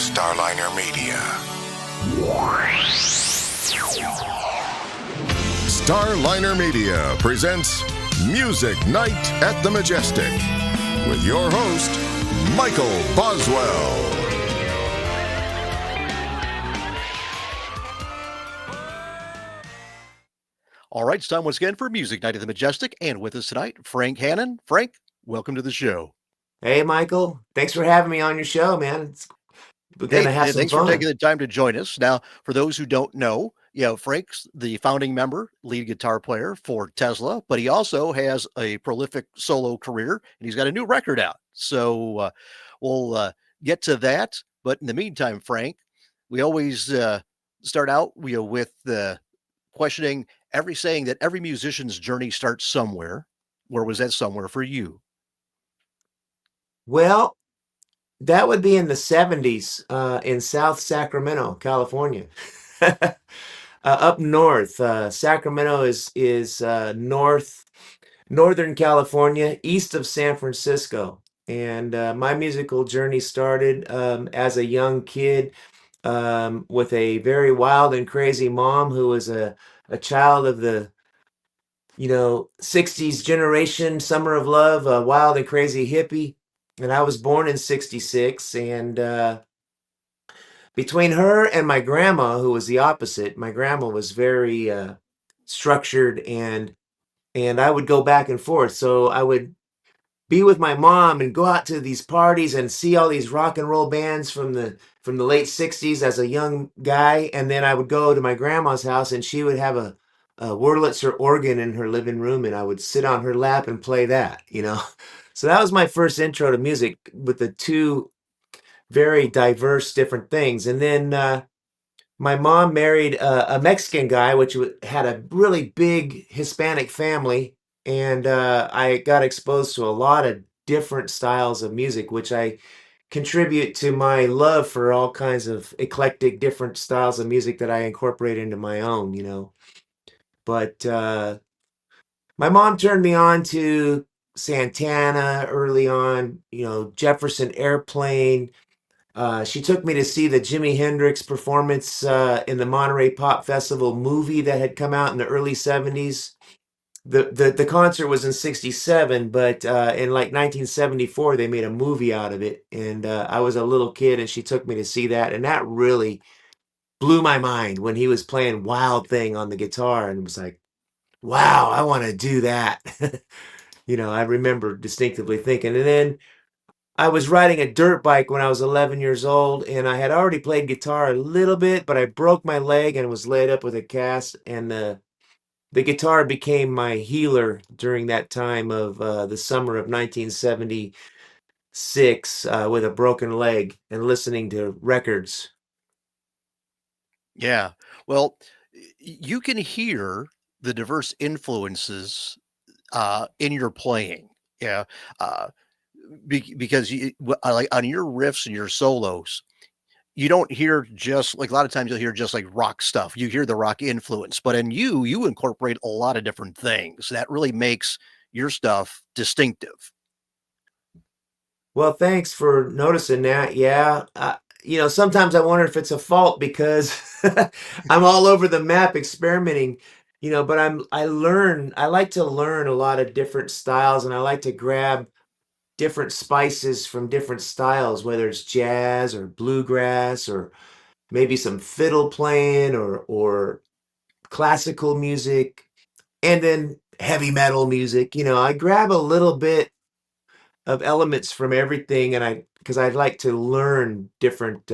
Starliner Media. Starliner Media presents Music Night at the Majestic with your host, Michael Boswell. All right, it's time once again for Music Night at the Majestic, and with us tonight, Frank Hannon. Frank, welcome to the show. Hey, Michael. Thanks for having me on your show, man. We're going to have some thanks fun. for taking the time to join us. Now, for those who don't know, Frank's the founding member, lead guitar player for Tesla, but he also has a prolific solo career, and he's got a new record out. So we'll get to that. But in the meantime, Frank, we always start out with questioning every saying that every musician's journey starts somewhere. Where was that somewhere for you? Well, that would be in the 70s in South Sacramento, California. Up north. Sacramento is northern California, east of San Francisco. And my musical journey started as a young kid with a very wild and crazy mom who was a child of the 60s generation, summer of love, a wild and crazy hippie. And I was born in 66. And between her and my grandma, who was the opposite, my grandma was very structured and I would go back and forth. So I would be with my mom and go out to these parties and see all these rock and roll bands from the late 60s as a young guy. And then I would go to my grandma's house and she would have a Wurlitzer organ in her living room, and I would sit on her lap and play that. So that was my first intro to music, with the two very diverse different things. And then my mom married a Mexican guy, which had a really big Hispanic family. And I got exposed to a lot of different styles of music, which I contribute to my love for all kinds of eclectic different styles of music that I incorporate into my own. But my mom turned me on to Santana early on, Jefferson Airplane. She took me to see the Jimi Hendrix performance in the Monterey Pop Festival movie that had come out in the early 70s. The concert was in 67, but in like 1974, they made a movie out of it. And I was a little kid, and she took me to see that. And that really blew my mind when he was playing Wild Thing on the guitar, and it was like, wow, I want to do that. I remember distinctively thinking. And then I was riding a dirt bike when I was 11 years old, and I had already played guitar a little bit, but I broke my leg and was laid up with a cast, and the guitar became my healer during that time of the summer of 1976 with a broken leg and listening to records. Yeah. Well, you can hear the diverse influences in your playing. Yeah. Because like on your riffs and your solos, you don't hear just like, a lot of times you'll hear just like rock stuff. You hear the rock influence, but in you incorporate a lot of different things that really makes your stuff distinctive. Well, thanks for noticing that. Yeah. Sometimes I wonder if it's a fault because I'm all over the map experimenting, but I like to learn a lot of different styles, and I like to grab different spices from different styles, whether it's jazz or bluegrass or maybe some fiddle playing or classical music, and then heavy metal music. I grab a little bit of elements from everything, and because I'd like to learn different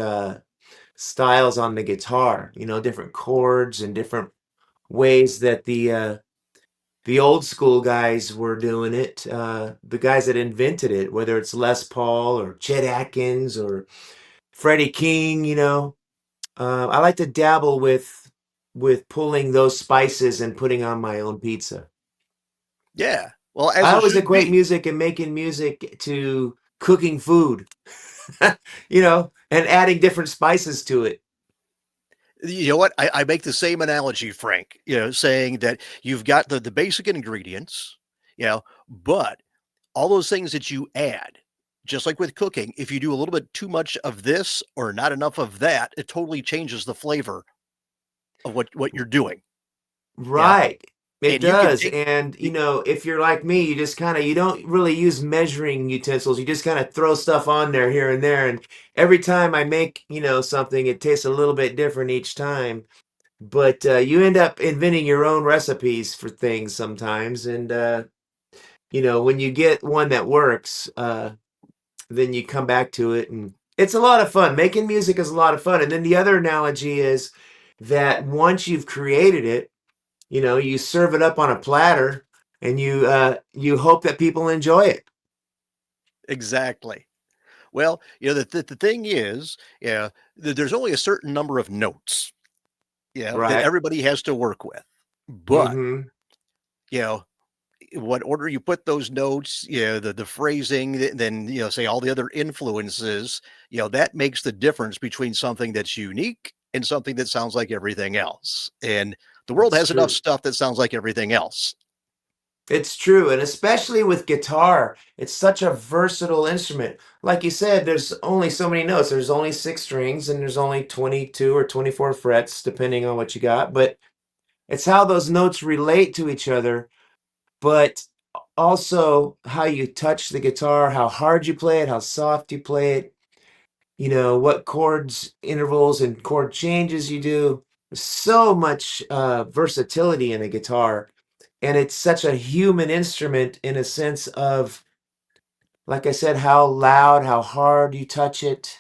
styles on the guitar, different chords and different ways that the old school guys were doing it, the guys that invented it, whether it's Les Paul or Chet Atkins or Freddie King. I like to dabble with pulling those spices and putting on my own pizza. Yeah. Well, as I it always should equate be. music and making music to cooking food, and adding different spices to it. You know what? I make the same analogy, Frank, saying that you've got the basic ingredients, but all those things that you add just like with cooking, if you do a little bit too much of this or not enough of that, it totally changes the flavor of what you're doing. Yeah. Right. It And you can does. take And, you, if you're like me, you just kind of, you don't really use measuring utensils. You just kind of throw stuff on there here and there. And every time I make, something, it tastes a little bit different each time. But you end up inventing your own recipes for things sometimes. And, when you get one that works, then you come back to it. And it's a lot of fun. Making music is a lot of fun. And then the other analogy is that once you've created it, you serve it up on a platter and you hope that people enjoy it. exactly. Well, the thing is, yeah, there's only a certain number of notes, that Right. everybody has to work with. But, Mm-hmm. you know, what order you put those notes, the phrasing, then, say all the other influences, that makes the difference between something that's unique and something that sounds like everything else. And the world It's has enough true. stuff that sounds like everything else. It's true. And especially with guitar, it's such a versatile instrument. Like you said, there's only so many notes. There's only 6 strings and there's only 22 or 24 frets, depending on what you got. But it's how those notes relate to each other, but also how you touch the guitar, how hard you play it, how soft you play it, what chords, intervals, and chord changes you do. There's so much versatility in a guitar, and it's such a human instrument in a sense of, like I said, how loud, how hard you touch it,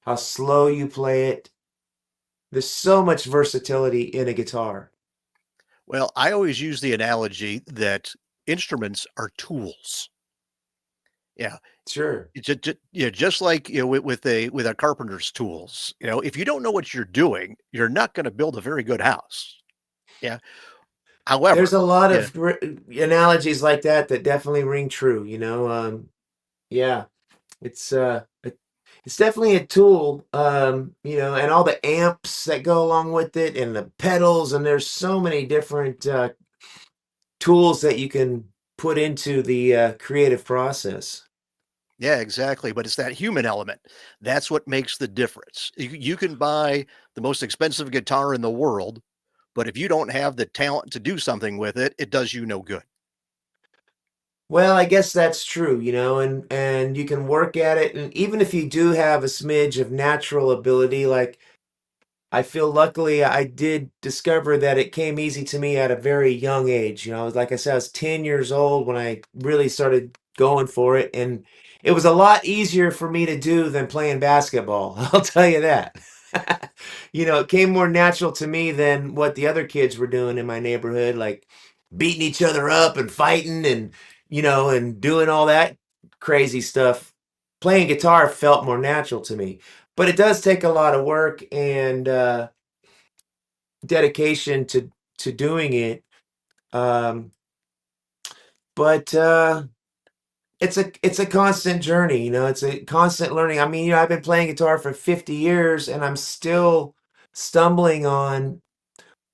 how slow you play it. There's so much versatility in a guitar. Well, I always use the analogy that instruments are tools. Yeah. Sure. Just like with a carpenter's tools. If you don't know what you're doing, you're not going to build a very good house. Yeah. There's However, a lot yeah, of analogies like that that definitely ring true. Yeah, it's definitely a tool. And all the amps that go along with it, and the pedals, and there's so many different tools that you can put into the creative process. yeah, exactly. But it's that human element. That's what makes the difference. You can buy the most expensive guitar in the world, but if you don't have the talent to do something with it, it does you no good. Well, I guess that's true, and you can work at it, and even if you do have a smidge of natural ability, like I feel luckily I did discover that it came easy to me at a very young age. Like I said, I was 10 years old when I really started going for it. And it was a lot easier for me to do than playing basketball. I'll tell you that. It came more natural to me than what the other kids were doing in my neighborhood, like beating each other up and fighting and doing all that crazy stuff. Playing guitar felt more natural to me, but it does take a lot of work and dedication to doing it. Um, but it's a constant journey. It's a constant learning. I mean, I've been playing guitar for 50 years, and I'm still stumbling on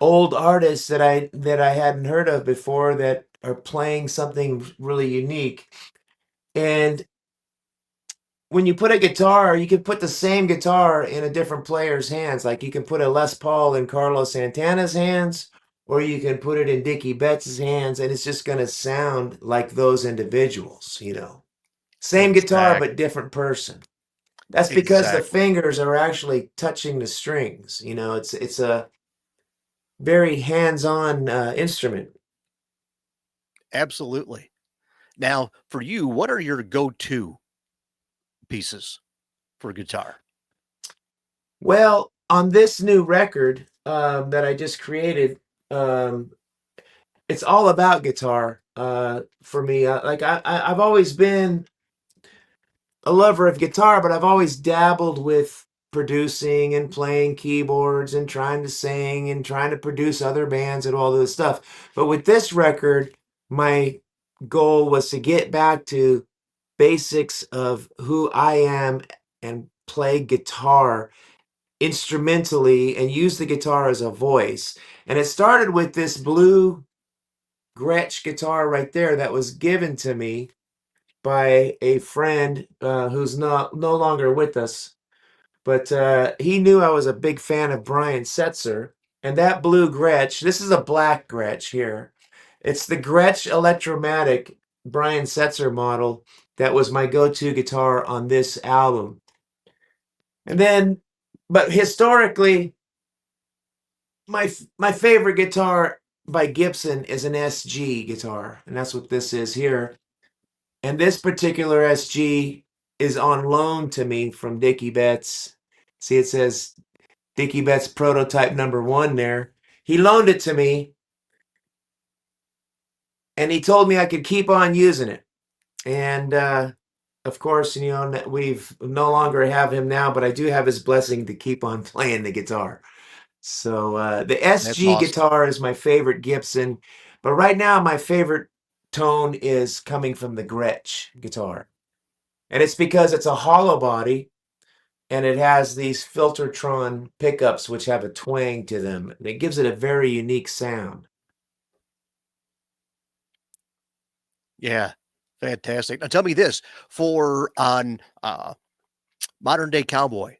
old artists that I hadn't heard of before that are playing something really unique. And when you put a guitar, you can put the same guitar in a different player's hands. Like you can put a Les Paul in Carlos Santana's hands, or you can put it in Dickie Betts' hands, and it's just going to sound like those individuals. Same guitar, Exact, but different person. That's because the exactly. fingers are actually touching the strings. It's a very hands-on instrument. Absolutely. Now, for you, what are your go-to pieces for guitar? Well, on this new record that I just created, um, it's all about guitar for me. Like I've always been a lover of guitar, but I've always dabbled with producing and playing keyboards and trying to sing and trying to produce other bands and all this stuff. But with this record, my goal was to get back to basics of who I am and play guitar instrumentally and use the guitar as a voice. And it started with this blue Gretsch guitar right there that was given to me. by a friend who's no longer with us. But he knew I was a big fan of Brian Setzer. And that blue Gretsch, this is a black Gretsch here. It's the Gretsch Electromatic Brian Setzer model that was my go-to guitar on this album. And then, but historically, my favorite guitar by Gibson is an SG guitar, and that's what this is here. And this particular SG is on loan to me from Dickie Betts. See, it says Dickie Betts prototype #1 there. He loaned it to me, and he told me I could keep on using it. And of course, we've no longer have him now, but I do have his blessing to keep on playing the guitar. So the That's SG awesome. guitar is my favorite Gibson, but right now my favorite tone is coming from the Gretsch guitar. And it's because it's a hollow body and it has these Filtertron pickups which have a twang to them. And it gives it a very unique sound. Yeah, fantastic. Now tell me this, for on Modern Day Cowboy,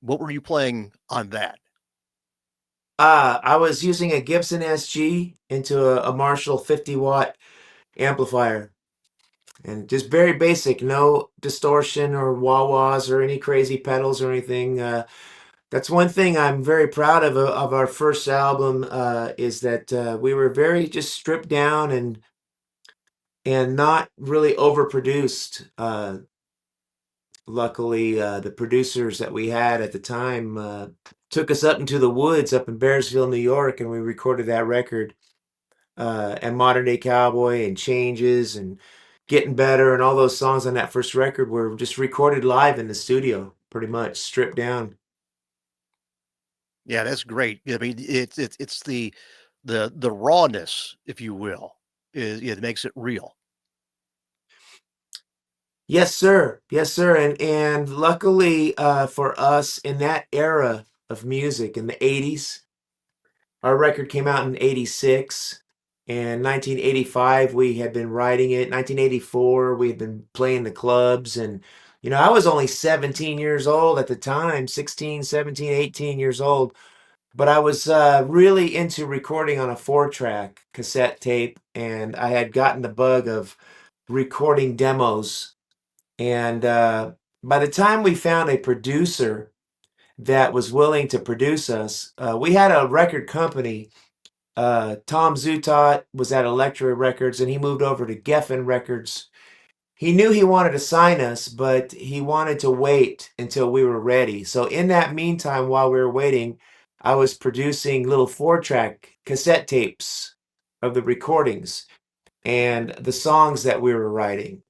what were you playing on that? I was using a Gibson SG into a Marshall 50-watt amplifier. And just very basic, no distortion or wah-wahs or any crazy pedals or anything. That's one thing I'm very proud of our first album, is that we were very just stripped down and not really overproduced. Luckily, the producers that we had at the time took us up into the woods up in Bearsville, New York, and we recorded that record. And Modern Day Cowboy and Changes and Getting Better and all those songs on that first record were just recorded live in the studio, pretty much stripped down. Yeah, that's great. I mean, it's the rawness, if you will, is it makes it real. Yes, sir. Yes, sir. And luckily for us in that era of music in the 80s, our record came out in 86. And 1985, we had been writing it. 1984, we had been playing the clubs. And, I was only 17 years old at the time, 16, 17, 18 years old. But I was really into recording on a 4-track cassette tape. And I had gotten the bug of recording demos. And by the time we found a producer that was willing to produce us, we had a record company. Tom Zutot was at Elektra Records and he moved over to Geffen Records. He knew he wanted to sign us, but he wanted to wait until we were ready. So in that meantime, while we were waiting, I was producing little 4-track cassette tapes of the recordings and the songs that we were writing.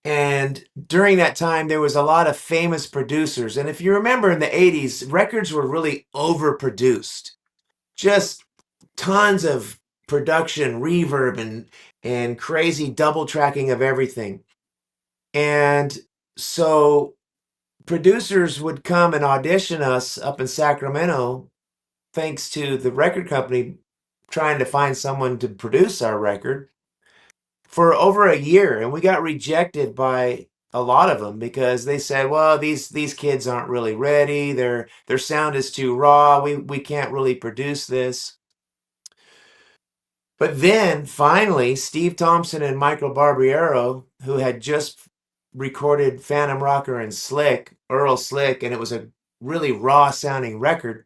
And during that time, there was a lot of famous producers. And if you remember in the 80s, records were really overproduced. Just tons of production, reverb, and crazy double tracking of everything. And so producers would come and audition us up in Sacramento, thanks to the record company trying to find someone to produce our record for over a year. And we got rejected by a lot of them because they said, well, these kids aren't really ready. Their sound is too raw. We can't really produce this. But then finally, Steve Thompson and Michael Barbiero, who had just recorded Phantom Rocker and Earl Slick, and it was a really raw sounding record,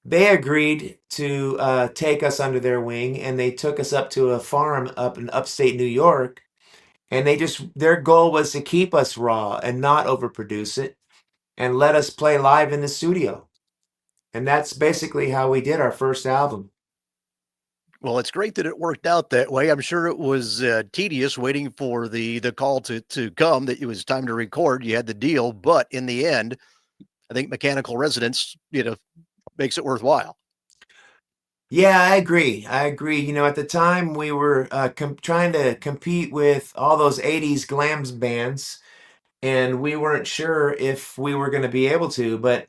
they agreed to take us under their wing, and they took us up to a farm up in upstate New York. And their goal was to keep us raw and not overproduce it and let us play live in the studio. And that's basically how we did our first album. Well, it's great that it worked out that way. I'm sure it was tedious waiting for the call to come that it was time to record. You had the deal, but in the end, I think Mechanical Resonance, makes it worthwhile. Yeah, I agree. At the time we were trying to compete with all those 80s glam bands, and we weren't sure if we were going to be able to, but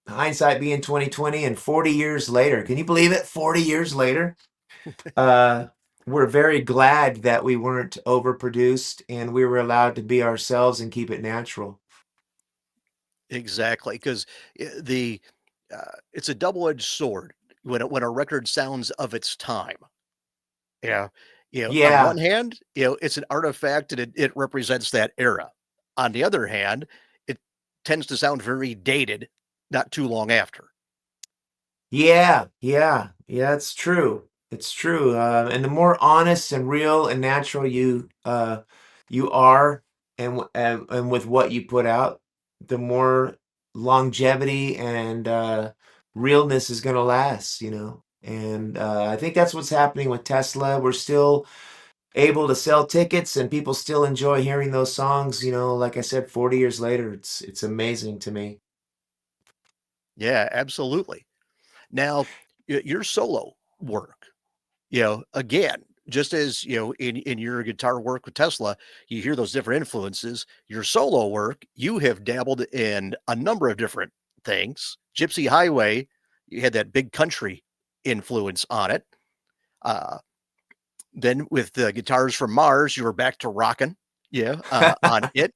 hindsight being 2020 and 40 years later, can you believe it? 40 years later, we're very glad that we weren't overproduced and we were allowed to be ourselves and keep it natural. Exactly, because the it's a double-edged sword when a record sounds of its time. Yeah, on one Yeah. hand, it's an artifact and it represents that era. On the other hand, it tends to sound very dated not too long after. Yeah, yeah, yeah, it's true. It's true. And the more honest and real and natural you are and with what you put out, the more longevity and realness is going to last, you know. And I think that's what's happening with Tesla. We're still able to sell tickets and people still enjoy hearing those songs, you know, like I said, 40 years later. It's amazing to me. Yeah, absolutely. Now, your solo work, again, just as in your guitar work with Tesla, you hear those different influences. Your solo work, you have dabbled in a number of different things. Gypsy Highway, you had that big country influence on it. Uh, then with the guitars from Mars, you were back to rocking, on it.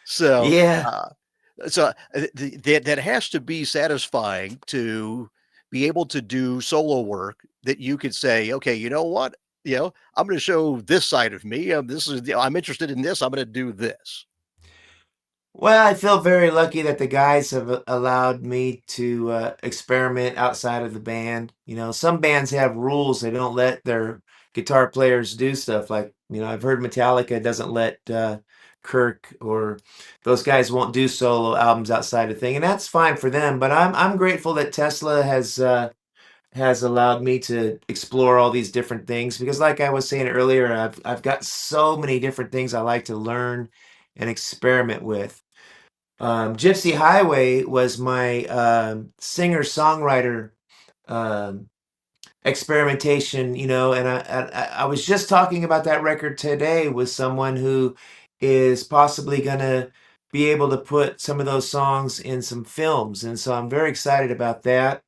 So, Yeah. uh, that has to be satisfying to be able to do solo work that you could say, okay, you know what, I'm going to show this side of me. This is, I'm interested in this. I'm going to do this. Well, I feel very lucky that the guys have allowed me to experiment outside of the band. You know, some bands have rules. They don't let their guitar players do stuff like, you know, I've heard Metallica doesn't let Kirk or those guys won't do solo albums outside of thing, and that's fine for them. But I'm grateful that Tesla has allowed me to explore all these different things because like I was saying earlier, I've got so many different things I like to learn and experiment with. Gypsy Highway was my singer-songwriter um, experimentation, you know, and I was just talking about that record today with someone who is possibly gonna be able to put some of those songs in some films, and so I'm very excited about that.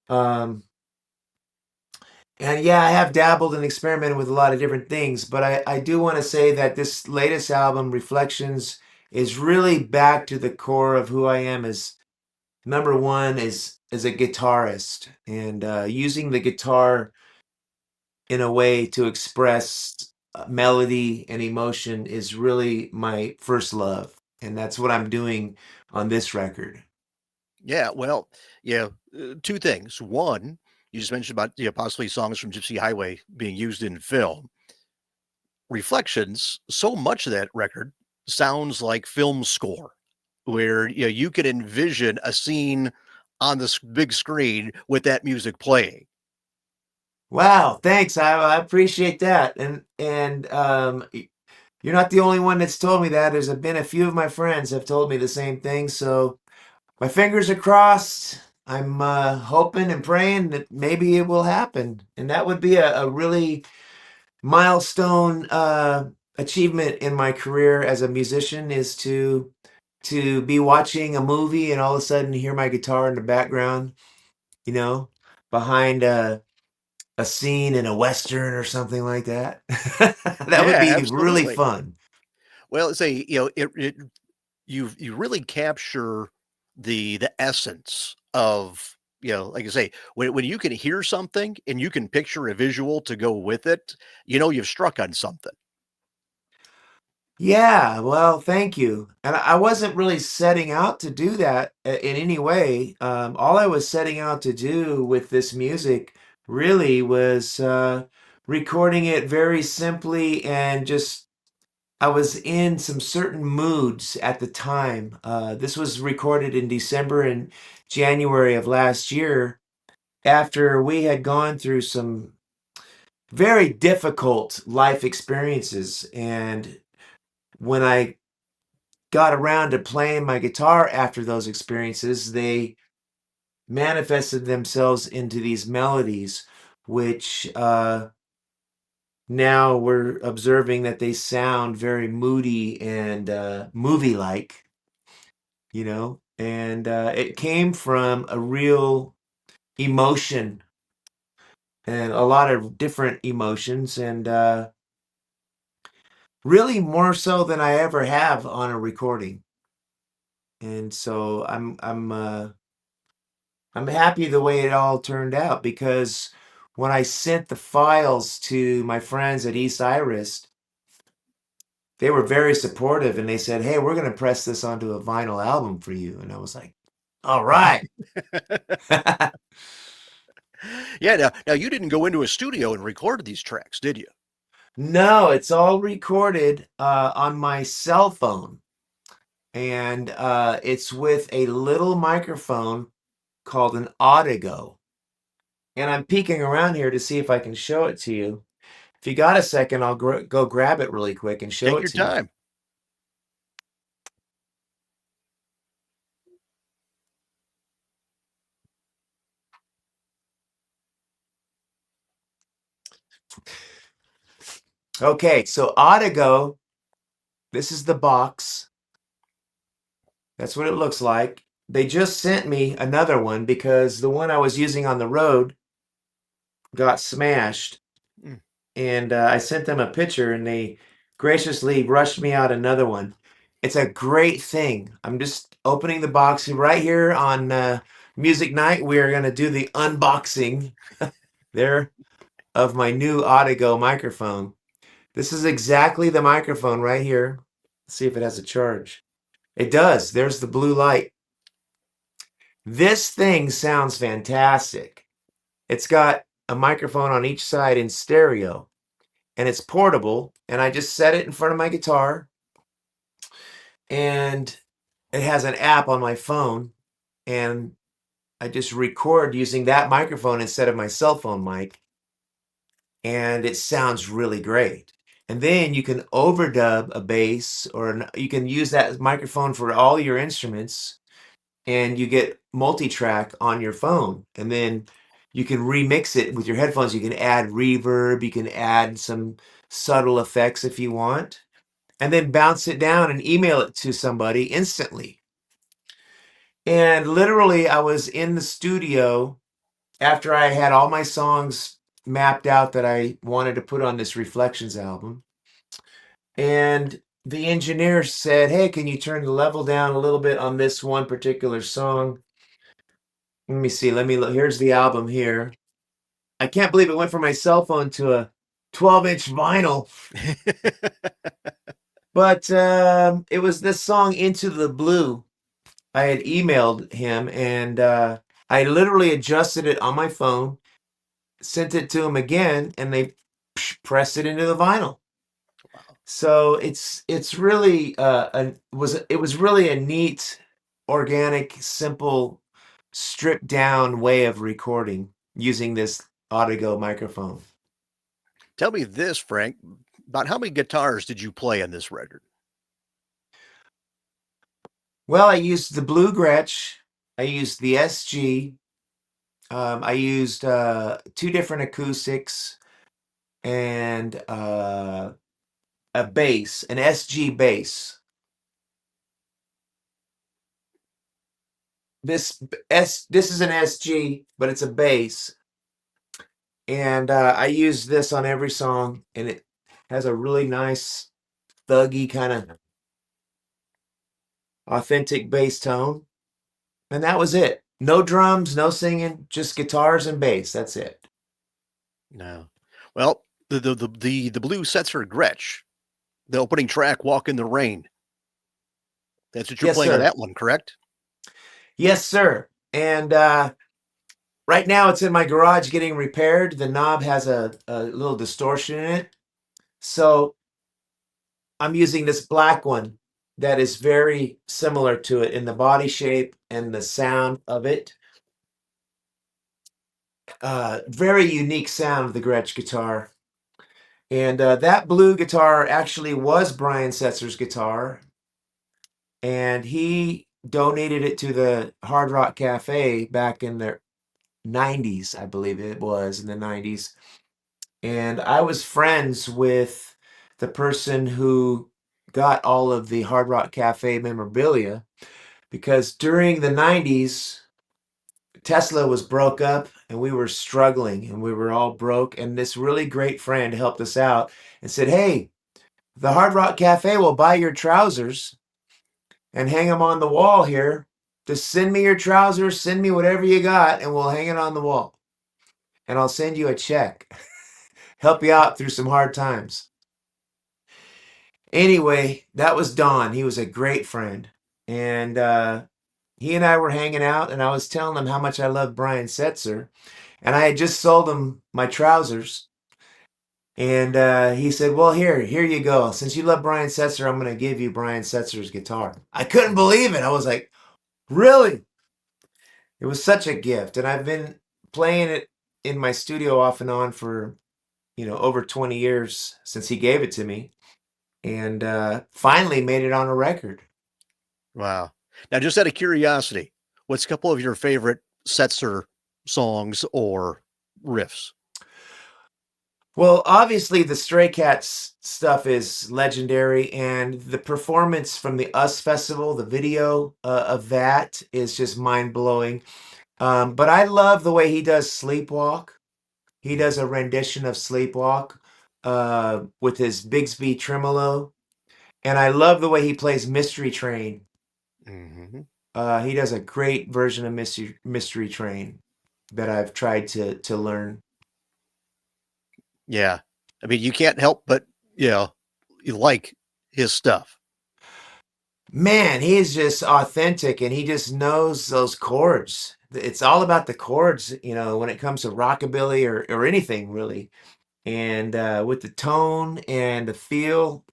Um, and yeah, I have dabbled and experimented with a lot of different things, but I do want to say that this latest album, Reflections, is really back to the core of who I am as number one is as a guitarist and using the guitar in a way to express melody and emotion is really my first love, and that's what I'm doing on this record. Yeah. Well, two things. One, you just mentioned about, possibly songs from Gypsy Highway being used in film. Reflections, so much of that record sounds like film score, where you can envision a scene on this big screen with that music playing. Wow, thanks. I appreciate that, and you're not the only one that's told me that. There's been a few of my friends have told me the same thing, so my fingers are crossed. I'm hoping and praying that maybe it will happen, and that would be a really milestone achievement in my career as a musician is to be watching a movie and all of a sudden hear my guitar in the background, you know, behind a scene in a western or something like that. That would Yeah, be really absolutely. fun. Well, say, you really capture the essence of, like I say, when you can hear something and you can picture a visual to go with it, you've struck on something. Yeah, well, thank you. And I wasn't really setting out to do that in any way. All I was setting out to do with this music really was recording it very simply and just I was in some certain moods at the time. This was recorded in December and January of last year after we had gone through some very difficult life experiences. And when I got around to playing my guitar after those experiences, they manifested themselves into these melodies, which now we're observing that they sound very moody and movie like, you know, and it came from a real emotion and a lot of different emotions, and really more so than I ever have on a recording. And so I'm happy the way it all turned out, because when I sent the files to my friends at East Iris, they were very supportive, and they said, "Hey, we're going to press this onto a vinyl album for you." And I was like, "All right." Yeah. Now you didn't go into a studio and record these tracks, did you? No, it's all recorded on my cell phone, and it's with a little microphone called an Audigo. And I'm peeking around here to see if I can show it to you. If you got a second, I'll go grab it really quick and show Take it your to you. time. Okay, so Audigo, this is the box. That's what it looks like. They just sent me another one because the one I was using on the road got smashed. Mm. And I sent them a picture, and they graciously rushed me out another one. It's a great thing. I'm just opening the box right here on Music Night. We are going to do the unboxing there of my new Audigo microphone. This is exactly the microphone right here. Let's see if it has a charge. It does. There's the blue light. This thing sounds fantastic. It's got a microphone on each side in stereo, and it's portable, and I just set it in front of my guitar, and it has an app on my phone, and I just record using that microphone instead of my cell phone mic, and it sounds really great. And then you can overdub a bass, or you can use that microphone for all your instruments, and you get multi-track on your phone. And then you can remix it with your headphones. You can add reverb, you can add some subtle effects if you want, and then bounce it down and email it to somebody instantly. And literally, I was in the studio after I had all my songs mapped out that I wanted to put on this Reflections album. And the engineer said, "Hey, can you turn the level down a little bit on this one particular song?" Let me see. Let me look. Here's the album here. I can't believe it went from my cell phone to a 12-inch vinyl. But it was this song, Into the Blue. I had emailed him, and I literally adjusted it on my phone, sent it to him again, and they pressed it into the vinyl. Wow. So it's really it was really a neat, organic, simple, stripped down way of recording using this Audigo microphone. Tell me this, Frank. About how many guitars did you play on this record? Well, I used the Blue Gretsch, I used the SG, I used two different acoustics, and a bass, an SG bass. This is an SG, but it's a bass, and I use this on every song, and it has a really nice, thuggy kind of authentic bass tone. And that was it. No drums, no singing, just guitars and bass. That's it. No. Well, the Blue Setzer Gretsch, the opening track, "Walk in the Rain." That's what you're Yes, playing on sir. that one, correct? Yes, sir. And right now it's in my garage getting repaired. The knob has a little distortion in it. So I'm using this black one that is very similar to it in the body shape and the sound of it. Very unique sound of the Gretsch guitar. And that blue guitar actually was Brian Setzer's guitar, and he donated it to the Hard Rock Cafe back in the 90s, I believe it was in the 90s. And I was friends with the person who got all of the Hard Rock Cafe memorabilia, because during the 90s, Tesla was broke up and we were struggling and we were all broke. And this really great friend helped us out and said, "Hey, the Hard Rock Cafe will buy your trousers and hang them on the wall here. Just send me your trousers, send me whatever you got, and we'll hang it on the wall. And I'll send you a check. Help you out through some hard times." Anyway, that was Don. He was a great friend. And he and I were hanging out, and I was telling him how much I loved Brian Setzer. And I had just sold him my trousers. And he said, "Well, here you go. Since you love Brian Setzer, I'm going to give you Brian Setzer's guitar." I couldn't believe it. I was like, "Really?" It was such a gift. And I've been playing it in my studio off and on for, over 20 years since he gave it to me. And finally made it on a record. Wow. Now, just out of curiosity, what's a couple of your favorite Setzer songs or riffs? Well, obviously the Stray Cats stuff is legendary, and the performance from the US Festival, the video of that is just mind-blowing. But I love the way he does Sleepwalk. He does a rendition of Sleepwalk with his Bigsby tremolo, and I love the way he plays Mystery Train. Mm-hmm. He does a great version of Mystery Train that I've tried to learn. Yeah. I mean, you can't help but, you like his stuff. Man, he is just authentic and he just knows those chords. It's all about the chords, when it comes to rockabilly or anything really. And with the tone and the feel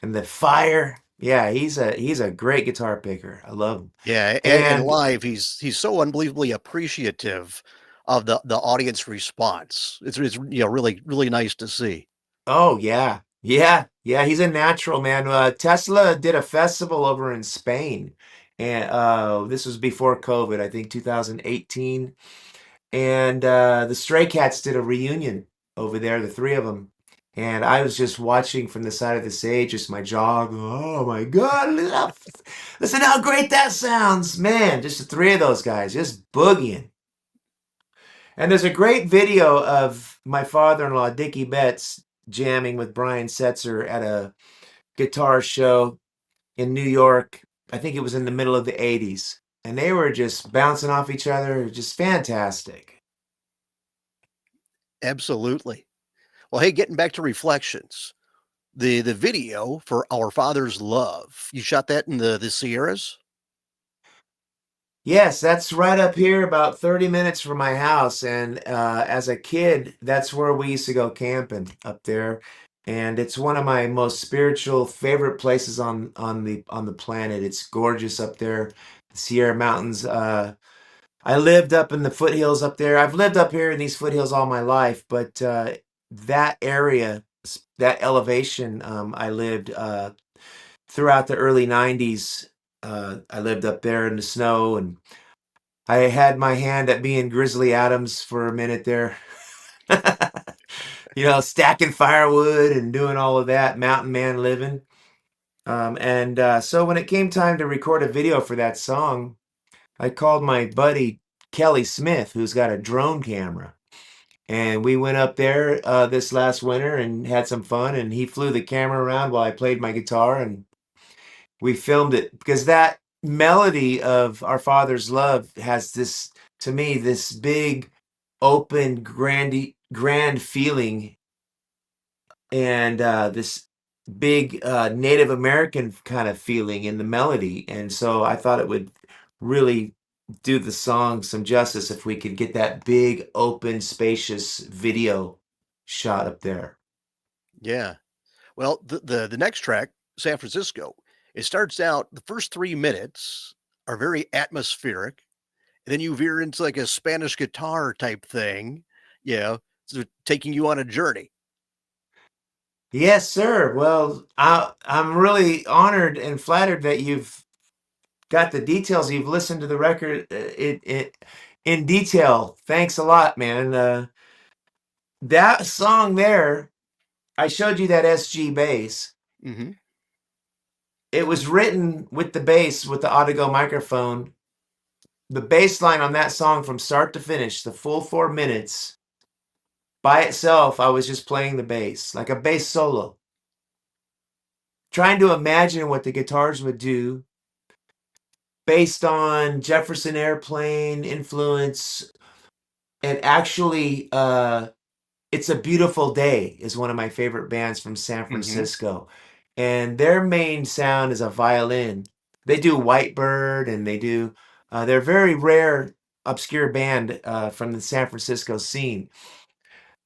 and the fire. Yeah, he's a great guitar picker. I love him. Yeah, and And live, he's so unbelievably appreciative of the audience response. It's really really nice to see. oh yeah. Yeah, he's a natural, man. Tesla did a festival over in Spain. And this was before COVID, I think 2018. And the Stray Cats did a reunion over there, the three of them. And I was just watching from the side of the stage, just my jaw going, "Oh my God, listen how great that sounds." Man, just the three of those guys, just boogieing. And there's a great video of my father-in-law, Dickie Betts, jamming with Brian Setzer at a guitar show in New York. I think it was in the middle of the 80s. And they were just bouncing off each other, just fantastic. Absolutely. Well, hey, getting back to Reflections, the video for Our Father's Love, you shot that in the Sierras? Yes, that's right up here, about 30 minutes from my house. And as a kid, that's where we used to go camping up there. And it's one of my most spiritual favorite places on the planet. It's gorgeous up there, the Sierra Mountains. I lived up in the foothills up there. I've lived up here in these foothills all my life, but that area, that elevation, I lived throughout the early 90s. I lived up there in the snow, and I had my hand at being Grizzly Adams for a minute there. Stacking firewood and doing all of that, mountain man living. And so when it came time to record a video for that song, I called my buddy Kelly Smith, who's got a drone camera. And we went up there this last winter and had some fun. And he flew the camera around while I played my guitar, and we filmed it because that melody of Our Father's Love has this, to me, this big, open, grand feeling, and this big Native American kind of feeling in the melody. And so I thought it would really do the song some justice if we could get that big, open, spacious video shot up there. Yeah. Well, the next track, San Francisco, it starts out, the first 3 minutes are very atmospheric, and then you veer into like a Spanish guitar type thing, so taking you on a journey. Yes, sir. Well, I'm really honored and flattered that you've got the details. You've listened to the record it in detail. Thanks a lot, man. That song there, I showed you that SG bass. Mm-hmm. It was written with the bass with the Audigo microphone the bass line on that song from start to finish, the full 4 minutes, by itself, I was just playing the bass, like a bass solo. Trying to imagine what the guitars would do based on Jefferson Airplane influence. And actually, It's a Beautiful Day is one of my favorite bands from San Hmm. Francisco. And their main sound is a violin. They do Whitebird and they're a very rare, obscure band from the San Francisco scene.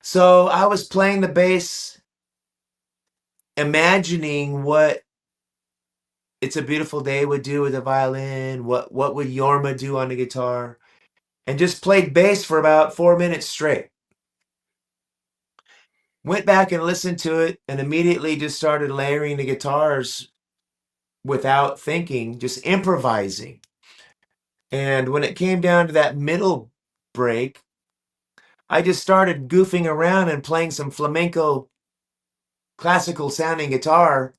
So I was playing the bass, imagining what It's a Beautiful Day would do with a violin, what would Yorma do on the guitar, and just played bass for about 4 minutes straight. Went back and listened to it and immediately just started layering the guitars without thinking, just improvising. And when it came down to that middle break, I just started goofing around and playing some flamenco classical sounding guitar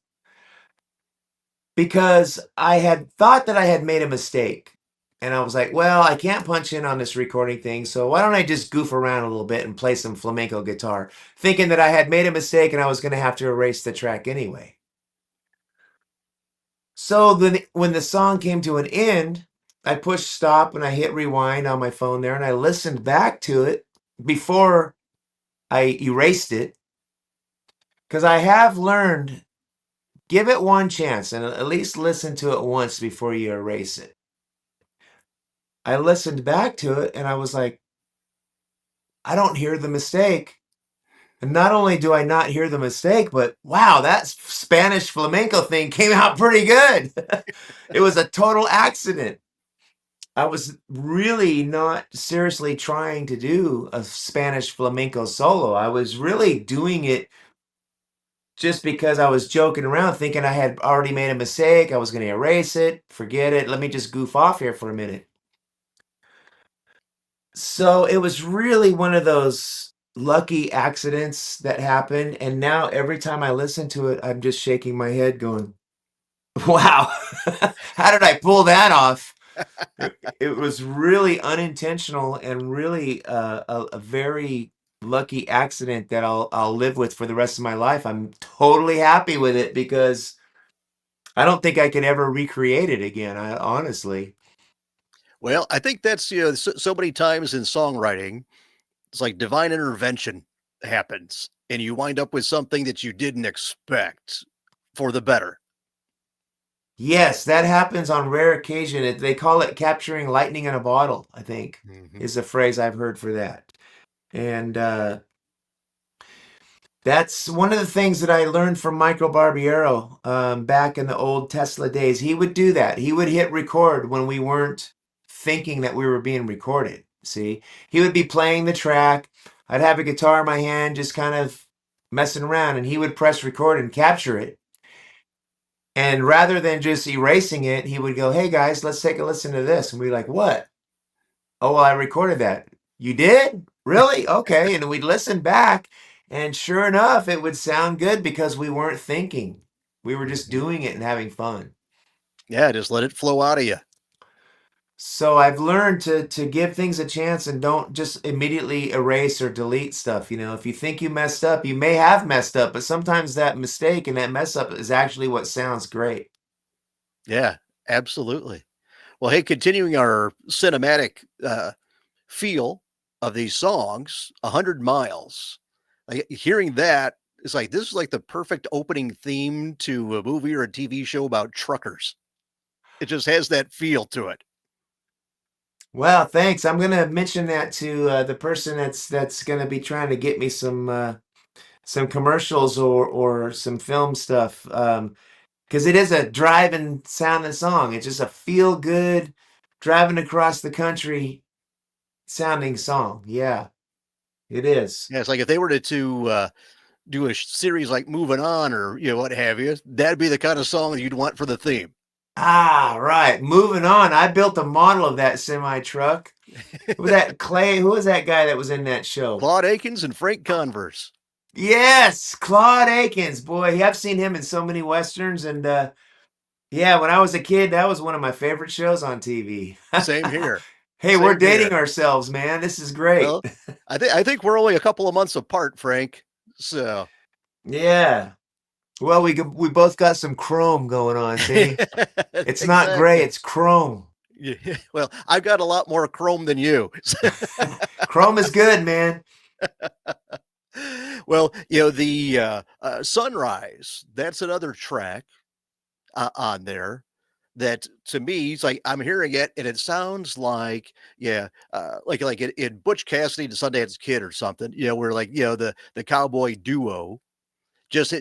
because I had thought that I had made a mistake. And I was like, well, I can't punch in on this recording thing, so why don't I just goof around a little bit and play some flamenco guitar, thinking that I had made a mistake and I was going to have to erase the track anyway. So then when the song came to an end, I pushed stop and I hit rewind on my phone there and I listened back to it before I erased it because I have learned give it one chance and at least listen to it once before you erase it. I listened back to it and I was like, I don't hear the mistake. And not only do I not hear the mistake, but wow, that Spanish flamenco thing came out pretty good. It was a total accident. I was really not seriously trying to do a Spanish flamenco solo. I was really doing it just because I was joking around, thinking I had already made a mistake. I was going to erase it, forget it. Let me just goof off here for a minute. So it was really one of those lucky accidents that happened. And now every time I listen to it, I'm just shaking my head going, wow, how did I pull that off? It was really unintentional and really a very lucky accident that I'll live with for the rest of my life. I'm totally happy with it because I don't think I can ever recreate it again. Honestly. Well, I think that's so many times in songwriting, it's like divine intervention happens, and you wind up with something that you didn't expect for the better. Yes, that happens on rare occasion. They call it capturing lightning in a bottle, I think, Hmm. is a phrase I've heard for that. And that's one of the things that I learned from Michael Barbiero back in the old Tesla days. He would do that. He would hit record when we weren't thinking that we were being recorded. See, he would be playing the track. I'd have a guitar in my hand, just kind of messing around, and he would press record and capture it. And rather than just erasing it, he would go, "Hey guys, let's take a listen to this." And we'd be like, "What?" "Oh, well, I recorded that." "You did? Really? Okay." And we'd listen back, and sure enough, it would sound good because we weren't thinking. We were just Hmm. doing it and having fun. Yeah, just let it flow out of you. So I've learned to give things a chance and don't just immediately erase or delete stuff. You know, if you think you messed up, you may have messed up, but sometimes that mistake and that mess up is actually what sounds great. Yeah, absolutely. Well, hey, continuing our cinematic feel of these songs, 100 Miles. Like, hearing that, it's like this is like the perfect opening theme to a movie or a TV show about truckers. It just has that feel to it. Well, thanks. I'm gonna mention that to the person that's gonna be trying to get me some commercials or some film stuff. Because it is a driving sounding song. It's just a feel good driving across the country sounding song. Yeah, it is. Yeah, it's like if they were to do a series like Moving On or what have you, that'd be the kind of song you'd want for the theme. Ah, right. Moving on. I built a model of that semi truck. Who was that Clay? Who was that guy that was in that show? Claude Akins and Frank Converse. Yes, Claude Akins. Boy, I've seen him in so many westerns, and yeah, when I was a kid, that was one of my favorite shows on TV. Same here. Hey, we're Same dating here. ourselves, man. This is great. Well, I think we're only a couple of months apart, Frank. So Yeah. Well, we both got some chrome going on, see? It's not gray, exactly. it's chrome. Yeah. Well, I've got a lot more chrome than you. Chrome is good, man. Well, the Sunrise, that's another track on there that to me, it's like I'm hearing it and it sounds like, yeah, like in Butch Cassidy and the Sundance Kid or something, where like, the cowboy duo just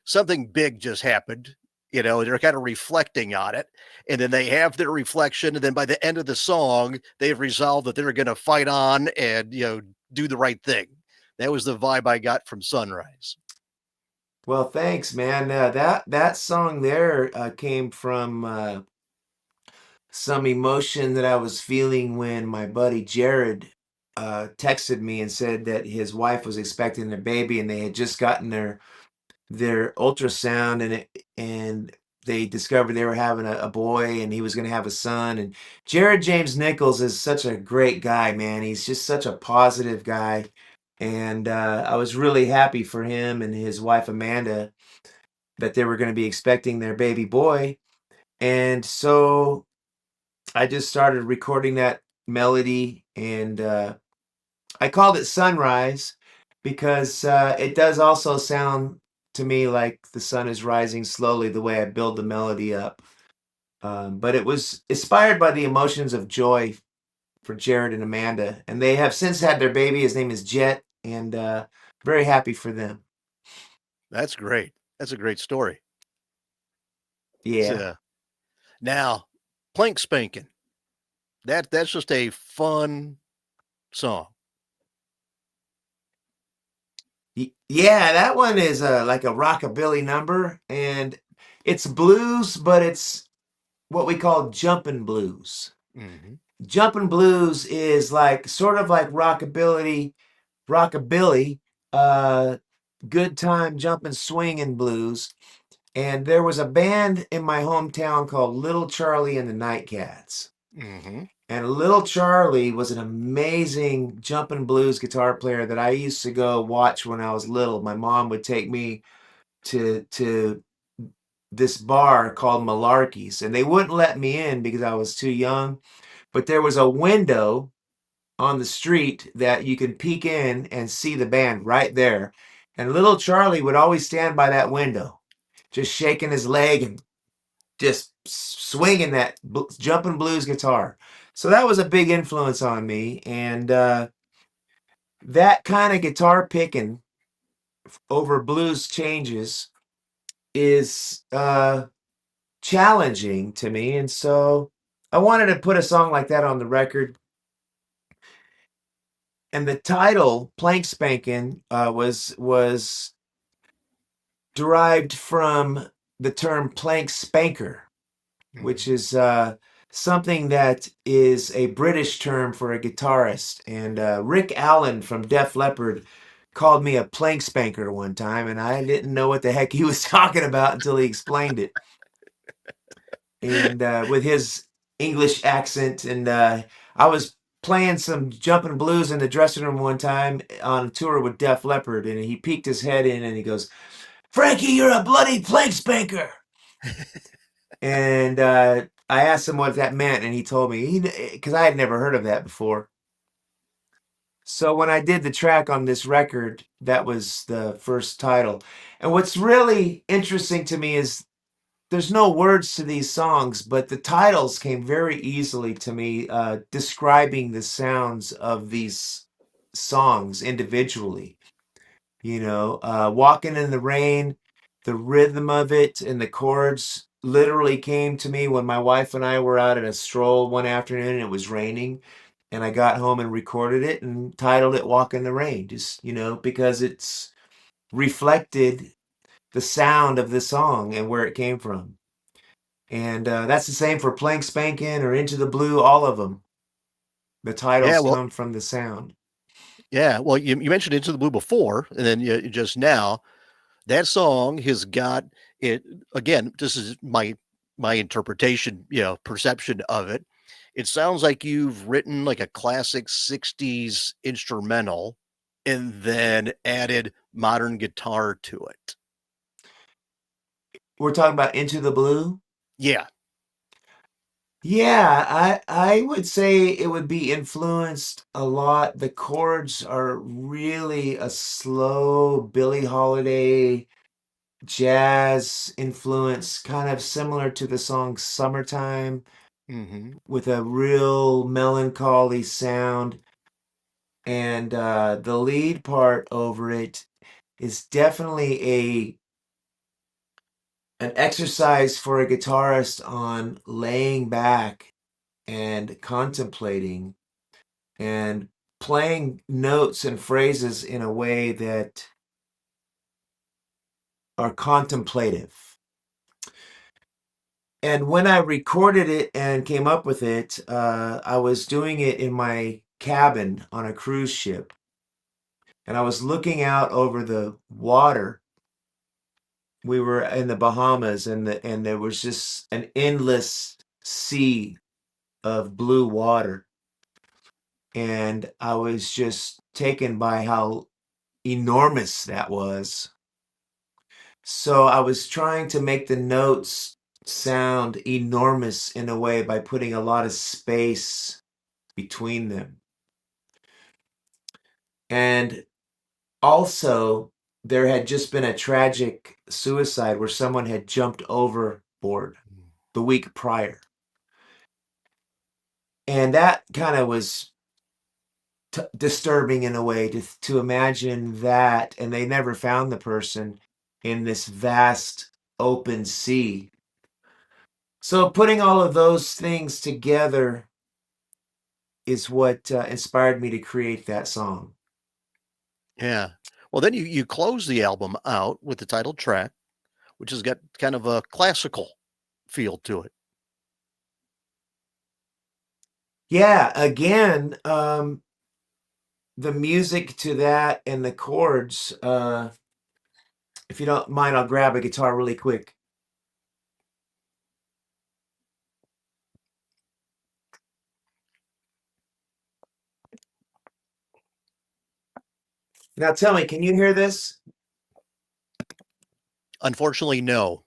something big just happened. They're kind of reflecting on it, and then they have their reflection, and then by the end of the song they've resolved that they're going to fight on and do the right thing. That was the vibe I got from Sunrise. Well, thanks, man. That song there came from some emotion that I was feeling when my buddy Jared texted me and said that his wife was expecting their baby and they had just gotten their ultrasound and they discovered they were having a boy and he was going to have a son. And Jared James Nichols is such a great guy, man. He's just such a positive guy. And I was really happy for him and his wife Amanda that they were going to be expecting their baby boy. And so I just started recording that melody and I called it Sunrise because it does also sound to me like the sun is rising slowly the way I build the melody up. But it was inspired by the emotions of joy for Jared and Amanda. And they have since had their baby. His name is Jet. And very happy for them. That's great. That's a great story. Yeah. So, now, Plank Spanking. That's just a fun song. Yeah, that one is like a rockabilly number. And it's blues, but it's what we call jumpin' blues. Hmm. Jumpin' blues is like sort of like rockabilly, uh, good time jumpin' swingin' blues. And there was a band in my hometown called Little Charlie and the Nightcats. Hmm. And Little Charlie was an amazing jumpin' blues guitar player that I used to go watch when I was little. My mom would take me to this bar called Malarkey's, and they wouldn't let me in because I was too young. But there was a window on the street that you can peek in and see the band right there. And little Charlie would always stand by that window, just shaking his leg and just swinging that jumping blues guitar. So that was a big influence on me. And that kind of guitar picking over blues changes is challenging to me. And so I wanted to put a song like that on the record. And the title "Plank Spankin'" was derived from the term plank spanker, which Hmm. is something that is a British term for a guitarist. And Rick Allen from Def Leppard called me a plank spanker one time, and I didn't know what the heck he was talking about until he explained it. And with his English accent, and I was playing some jumping blues in the dressing room one time on a tour with Def Leppard, and he peeked his head in and he goes, "Frankie, you're a bloody plank spanker." And I asked him what that meant, and he told me, because I had never heard of that before. So when I did the track on this record, that was the first title. And what's really interesting to me is there's no words to these songs, but the titles came very easily to me, describing the sounds of these songs individually. Walking in the Rain, the rhythm of it and the chords literally came to me when my wife and I were out at a stroll one afternoon and it was raining. And I got home and recorded it and titled it Walk in the Rain, just, because it's reflected the sound of the song and where it came from. And that's the same for Plank Spankin' or Into the Blue, all of them. The Yeah, titles well, come from the sound. yeah, well, you mentioned Into the Blue before, and then just now that song has got it again. This is my interpretation, perception of it. it sounds like you've written like a classic 60s instrumental and then added modern guitar to it. We're talking about Into the Blue? Yeah. Yeah, I would say it would be influenced a lot. The chords are really a slow Billie Holiday jazz influence, kind of similar to the song Summertime, Mm-hmm. with a real melancholy sound. And the lead part over it is definitely an exercise for a guitarist on laying back and contemplating and playing notes and phrases in a way that are contemplative. And when I recorded it and came up with it, I was doing it in my cabin on a cruise ship. And I was looking out over the water. We were in the Bahamas, and there was just an endless sea of blue water. And I was just taken by how enormous that was. So I was trying to make the notes sound enormous in a way by putting a lot of space between them. And also, there had just been a tragic suicide where someone had jumped overboard the week prior. And that kind of was disturbing in a way to imagine that, and they never found the person in this vast open sea. So putting all of those things together is what inspired me to create that song. Yeah. Well, then you close the album out with the title track, which has got kind of a classical feel to it. Yeah, again, the music to that and the chords. If you don't mind, I'll grab a guitar really quick. Now tell me, can you hear this? Unfortunately, no.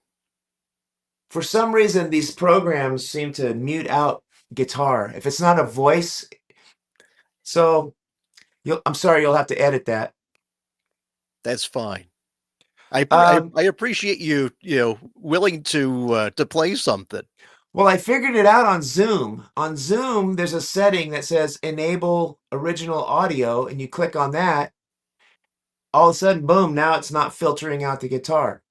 For some reason, these programs seem to mute out guitar. If it's not a voice, so I'm sorry, you'll have to edit that. That's fine. I Um, appreciate you willing to play something. well, I figured it out on Zoom. On Zoom, there's a setting that says enable original audio, and you click on that. All of a sudden, boom, now it's not filtering out the guitar.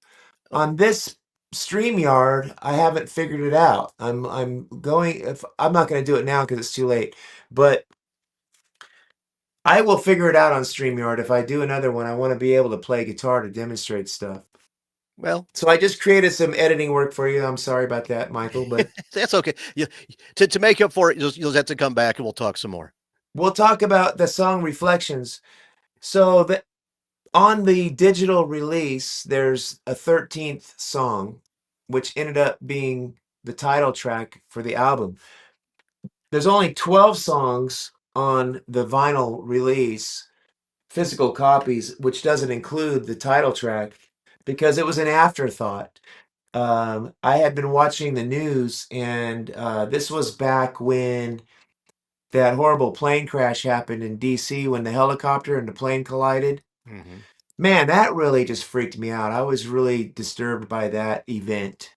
On this StreamYard, I haven't figured it out. I'm not going to do it now because it's too late, but I will figure it out on StreamYard. If I do another one, I want to be able to play guitar to demonstrate stuff. Well, So I just created some editing work for you. I'm sorry about that, Michael, but that's okay. To make up for it, you'll have to come back and we'll talk some more. we'll talk about the song Reflections. So on the digital release, there's a 13th song, which ended up being the title track for the album. There's only 12 songs on the vinyl release, physical copies, which doesn't include the title track because it was an afterthought. I had been watching the news, and this was back when that horrible plane crash happened in DC when the helicopter and the plane collided. Mm-hmm. Man, that really just freaked me out. I was really disturbed by that event.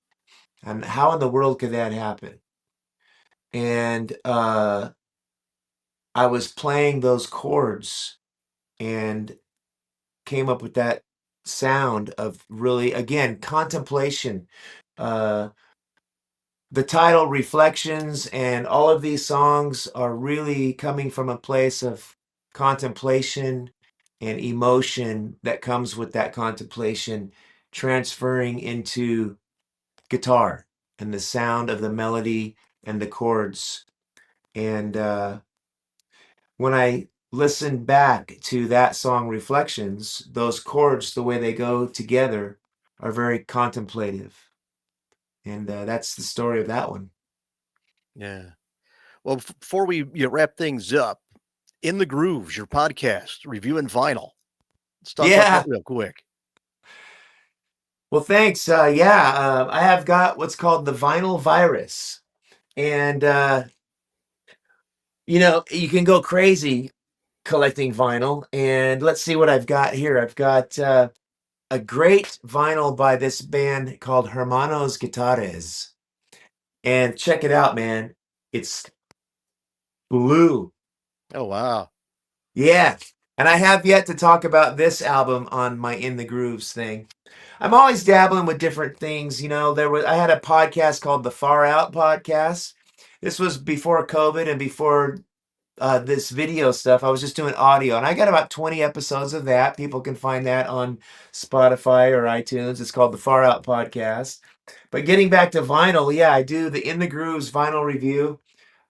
And how in the world could that happen? And I was playing those chords and came up with that sound of really, again, contemplation. Uh, the title Reflections and all of these songs are really coming from a place of contemplation and emotion that comes with that contemplation transferring into guitar and the sound of the melody and the chords. And when I listen back to that song Reflections, those chords, the way they go together, are very contemplative. And that's the story of that one. Yeah. Well, before we wrap things up, In the Grooves, your podcast, reviewing vinyl. Let's talk about that Yeah. real quick. Well, thanks. I have got what's called the vinyl virus. And, you can go crazy collecting vinyl. And let's see what I've got here. I've got a great vinyl by this band called Hermanos Guitares. And check it out, man. It's blue. Oh, wow. Yeah. And I have yet to talk about this album on my In the Grooves thing. I'm always dabbling with different things. I had a podcast called the Far Out Podcast. This was before COVID and before this video stuff. I was just doing audio, and I got about 20 episodes of that. People can find that on Spotify or iTunes. It's called the Far Out Podcast. But getting back to vinyl, yeah, I do the In the Grooves vinyl review.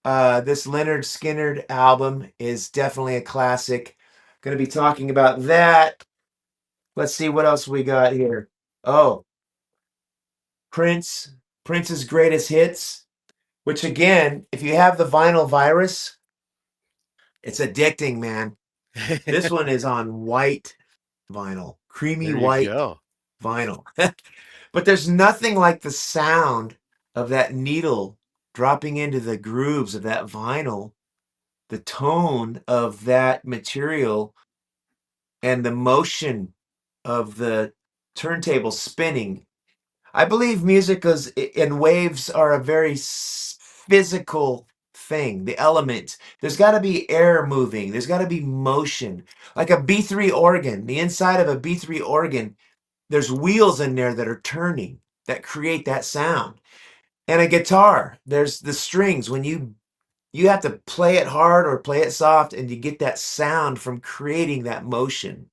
This Leonard Skinner album is definitely a classic. Going to be talking about that. Let's see what else we got here. Oh, Prince's greatest hits, which again, if you have the vinyl virus, it's addicting, man. This one is on white vinyl, creamy There you white go. vinyl. But there's nothing like the sound of that needle dropping into the grooves of that vinyl, the tone of that material, and the motion of the turntable spinning. I believe music and waves are a very physical thing, the element. There's got to be air moving, there's got to be motion. Like a B3 organ, the inside of a B3 organ, there's wheels in there that are turning that create that sound. And a guitar, there's the strings. When you have to play it hard or play it soft, and you get that sound from creating that motion.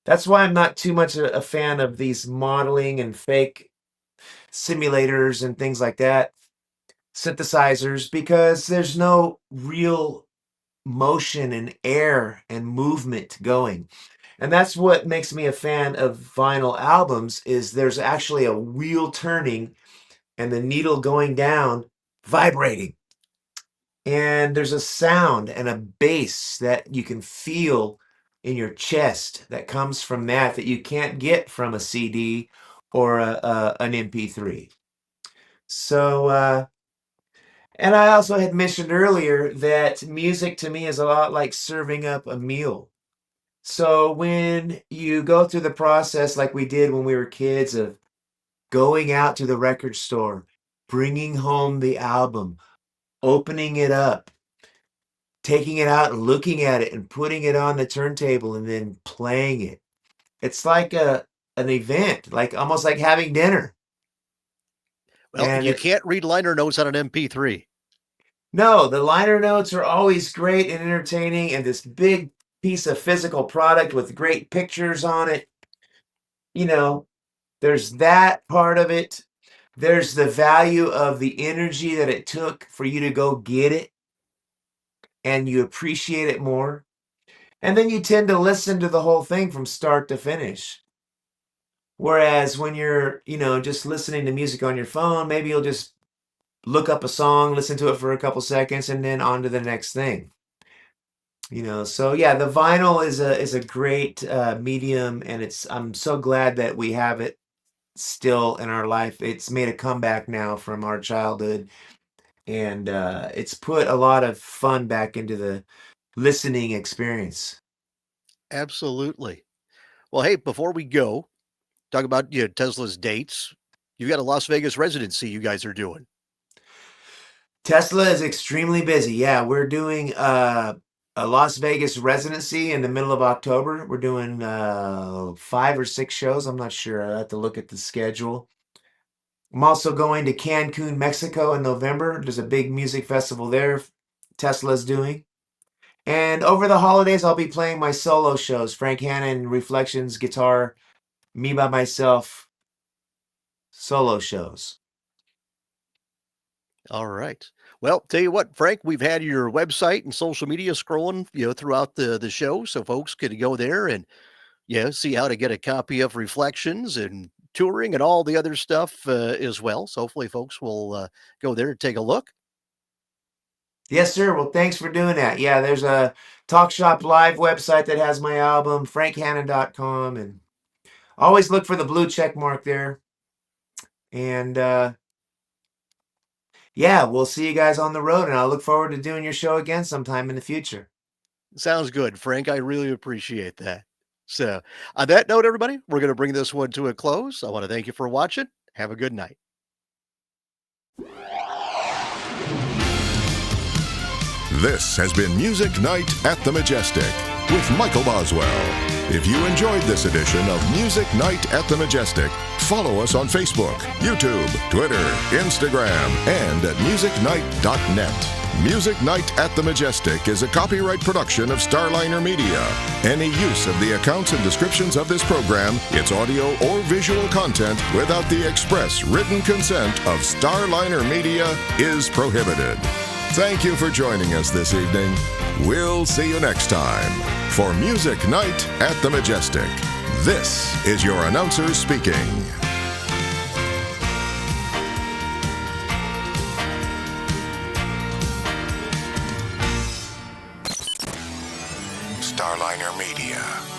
That's why I'm not too much a fan of these modeling and fake simulators and things like that, synthesizers, because there's no real motion and air and movement going. And that's what makes me a fan of vinyl albums, is there's actually a wheel turning and the needle going down, vibrating. And there's a sound and a bass that you can feel in your chest that comes from that you can't get from a CD or an MP3. So, and I also had mentioned earlier that music to me is a lot like serving up a meal. So when you go through the process like we did when we were kids of going out to the record store, bringing home the album, opening it up, taking it out and looking at it and putting it on the turntable and then playing it. It's like an event, like almost like having dinner. Well, And you can't read liner notes on an MP3. no, the liner notes are always great and entertaining, and this big piece of physical product with great pictures on it. You know, there's that part of it. There's the value of the energy that it took for you to go get it, and you appreciate it more. And then you tend to listen to the whole thing from start to finish. Whereas when you're, just listening to music on your phone, maybe you'll just look up a song, listen to it for a couple seconds, and then on to the next thing. So yeah, the vinyl is a great medium, and I'm so glad that we have it still in our life. It's made a comeback now from our childhood, and it's put a lot of fun back into the listening experience. Absolutely. Well, hey, before we go, talk about Tesla's dates. You've got a Las Vegas residency you guys are doing. Tesla is extremely busy. Yeah, we're doing a Las Vegas residency in the middle of October. We're doing 5 or 6 shows. I'm not sure. I have to look at the schedule. I'm also going to Cancun, Mexico in November. There's a big music festival there Tesla's doing. And over the holidays, I'll be playing my solo shows, Frank Hannon, Reflections, guitar, me by myself, solo shows. All right. Well, tell you what, Frank, we've had your website and social media scrolling, throughout the show, so folks could go there and see how to get a copy of Reflections and touring and all the other stuff as well. So hopefully, folks will go there and take a look. Yes, sir. Well, thanks for doing that. Yeah, there's a Talk Shop Live website that has my album, frankhannon.com, and always look for the blue check mark there. And yeah, we'll see you guys on the road, and I'll look forward to doing your show again sometime in the future. Sounds good, Frank. I really appreciate that. So, on that note, everybody, we're going to bring this one to a close. I want to thank you for watching. Have a good night. This has been Music Night at the Majestic with Michael Boswell. If you enjoyed this edition of Music Night at the Majestic, follow us on Facebook, YouTube, Twitter, Instagram, and at musicnight.net. Music Night at the Majestic is a copyright production of Starliner Media. Any use of the accounts and descriptions of this program, its audio or visual content, without the express written consent of Starliner Media is prohibited. Thank you for joining us this evening. We'll see you next time for Music Night at the Majestic. This is your announcer speaking. Starliner Media.